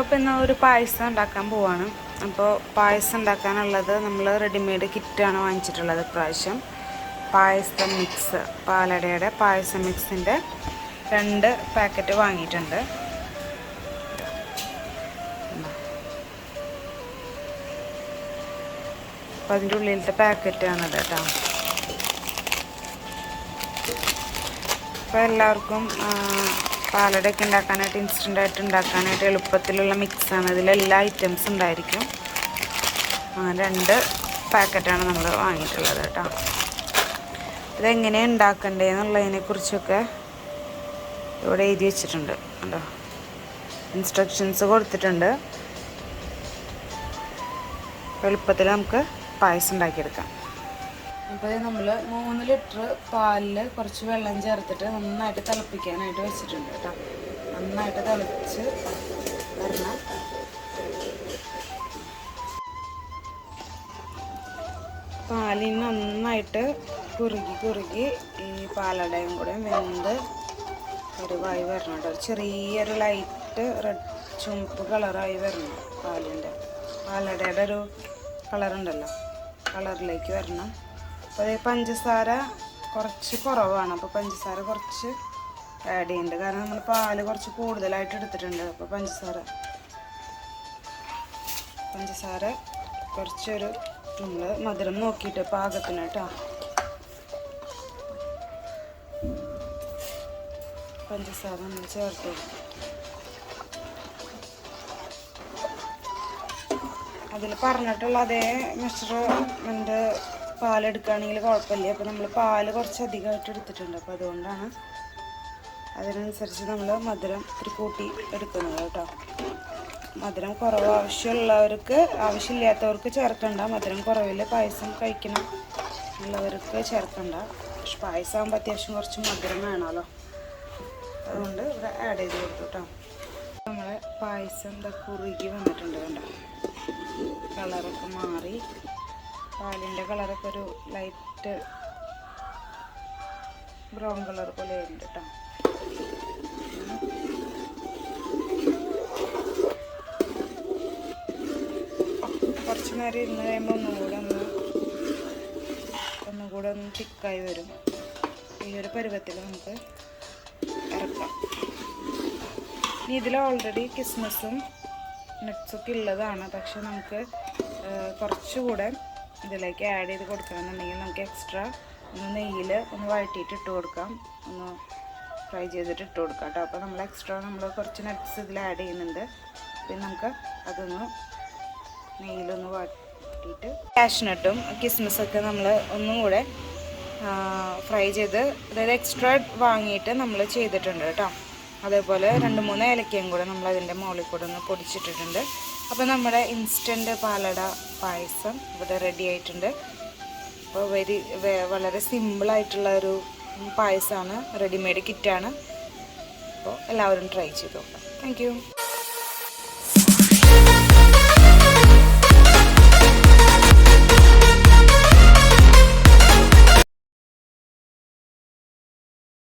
ഇപ്പോൾ ഇന്ന് ഒരു പായസം ഉണ്ടാക്കാൻ പോവാണ്. അപ്പോൾ പായസം ഉണ്ടാക്കാനുള്ളത് നമ്മൾ റെഡിമെയ്ഡ് കിറ്റാണ് വാങ്ങിച്ചിട്ടുള്ളത്. ഇപ്രാവശ്യം പായസം മിക്സ്, പാലടയുടെ പായസം മിക്സിൻ്റെ 2 പാക്കറ്റ് വാങ്ങിയിട്ടുണ്ട്. അപ്പോൾ അതിൻ്റെ ഉള്ളിലത്തെ പാക്കറ്റാണത് കേട്ടോ. അപ്പോൾ എല്ലാവർക്കും പാലടയൊക്കെ ഉണ്ടാക്കാനായിട്ട്, ഇൻസ്റ്റൻ്റായിട്ട് ഉണ്ടാക്കാനായിട്ട് എളുപ്പത്തിലുള്ള മിക്സാണ്. ഇതിലെല്ലാ ഐറ്റംസ് ഉണ്ടായിരിക്കും. 2 പാക്കറ്റാണ് നമ്മൾ വാങ്ങിയിട്ടുള്ളത് കേട്ടോ. ഇതെങ്ങനെയാണ് ഉണ്ടാക്കേണ്ടതെന്നുള്ളതിനെ കുറിച്ചൊക്കെ ഇവിടെ എഴുതി വെച്ചിട്ടുണ്ട് കേട്ടോ. ഇൻസ്ട്രക്ഷൻസ് കൊടുത്തിട്ടുണ്ട്. എളുപ്പത്തിൽ നമുക്ക് പായസം ഉണ്ടാക്കിയെടുക്കാം. അപ്പോൾ നമ്മൾ 3 ലിറ്റർ പാലിൽ കുറച്ച് വെള്ളം ചേർത്തിട്ട് നന്നായിട്ട് തിളപ്പിക്കാനായിട്ട് വെച്ചിട്ടുണ്ട് കേട്ടോ. നന്നായിട്ട് തിളച്ച് വരണം. പാലിന് നന്നായിട്ട് കുറുകി ഈ പാലടയും കൂടെ വെന്ത് ഒരുവായി വരണം കേട്ടോ. ചെറിയൊരു ലൈറ്റ് റെഡ് ചുമപ്പ് കളറായി വരണം. പാലടയുടെ ഒരു കളറുണ്ടല്ലോ, കളറിലേക്ക് വരണം. അപ്പോൾ പഞ്ചസാര കുറച്ച് കുറവാണ്. അപ്പോൾ പഞ്ചസാര കുറച്ച് ആഡ് ചെയ്യുന്നുണ്ട്. കാരണം നമ്മൾ പാല് കുറച്ച് കൂടുതലായിട്ട് എടുത്തിട്ടുണ്ട്. അപ്പോൾ പഞ്ചസാര കുറച്ചൊരു നമ്മൾ മധുരം നോക്കിയിട്ട് പാകത്തിന് കേട്ടോ. പഞ്ചസാര നമ്മൾ ചേർത്ത് കൊടുക്കും. അതിൽ പറഞ്ഞിട്ടുള്ള അതേ മെഷർമെൻറ്റ് പാലെടുക്കുകയാണെങ്കിൽ കുഴപ്പമില്ല. അപ്പോൾ നമ്മൾ പാല് കുറച്ച് അധികമായിട്ട് എടുത്തിട്ടുണ്ട്. അപ്പോൾ അതുകൊണ്ടാണ് അതിനനുസരിച്ച് നമ്മൾ മധുരം ഇത്തിരി കൂട്ടി എടുക്കുന്നത് കേട്ടോ. മധുരം കുറവ് ആവശ്യമുള്ളവർക്ക്, ആവശ്യമില്ലാത്തവർക്ക് ചേർക്കണ്ട. മധുരം കുറവിൽ പായസം കഴിക്കണം ഉള്ളവർക്ക് ചേർക്കണ്ട. പക്ഷെ പായസം ആകുമ്പോൾ അത്യാവശ്യം കുറച്ച് മധുരം വേണമല്ലോ. അതുകൊണ്ട് ഇവിടെ ആഡ് ചെയ്ത് കൊടുത്തു കേട്ടോ. നമ്മളെ പായസം കുറുകി വന്നിട്ടുണ്ട് കേട്ടോ. കളറൊക്കെ മാറി, പാലിൻ്റെ കളറൊക്കെ ഒരു ലൈറ്റ് ബ്രൗൺ കളർ പോലെ ഉണ്ട് കേട്ടോ. കുറച്ച് നേരം ഇരുന്ന് കഴിയുമ്പോൾ ഒന്നുകൂടെ ഒന്ന് തിക്കായി വരും. ഈ ഒരു പരുവത്തിൽ നമുക്ക് ഇറക്കാം. ഇനി ഇതിൽ ഓൾറെഡി കിസ്മസും നട്ട്സൊക്കെ ഉള്ളതാണ്. പക്ഷെ നമുക്ക് കുറച്ചുകൂടെ ഇതിലേക്ക് ആഡ് ചെയ്ത് കൊടുക്കണമെന്നുണ്ടെങ്കിൽ നമുക്ക് എക്സ്ട്രാ ഒന്ന് നെയ്യിൽ ഒന്ന് വഴറ്റിയിട്ട് ഇട്ട് കൊടുക്കാം, ഒന്ന് ഫ്രൈ ചെയ്തിട്ട് ഇട്ട് കൊടുക്കാം കേട്ടോ. അപ്പോൾ നമ്മൾ എക്സ്ട്രാ കുറച്ച് നട്ട്സ് ഇതിൽ ആഡ് ചെയ്യുന്നുണ്ട്. പിന്നെ നമുക്ക് അതൊന്ന് നെയ്യിലൊന്ന് വഴറ്റിയിട്ട് കാഷ്നട്ടും കിസ്മസൊക്കെ നമ്മൾ ഒന്നും കൂടെ ഫ്രൈ ചെയ്ത്, അതായത് എക്സ്ട്രാ വാങ്ങിയിട്ട് നമ്മൾ ചെയ്തിട്ടുണ്ട് കേട്ടോ. അതേപോലെ 2-3 ഏലക്കയും കൂടെ നമ്മൾ അതിൻ്റെ മുകളിൽ കൂടെ ഒന്ന് പൊടിച്ചിട്ടിട്ടുണ്ട്. അപ്പോൾ നമ്മുടെ ഇൻസ്റ്റൻറ്റ് പാലട പായസം ഇവിടെ റെഡി ആയിട്ടുണ്ട്. അപ്പോൾ വളരെ സിമ്പിളായിട്ടുള്ള ഒരു പായസമാണ്, റെഡിമെയ്ഡ് കിറ്റാണ്. അപ്പോൾ എല്ലാവരും ട്രൈ ചെയ്ത് നോക്കാം. Thank you.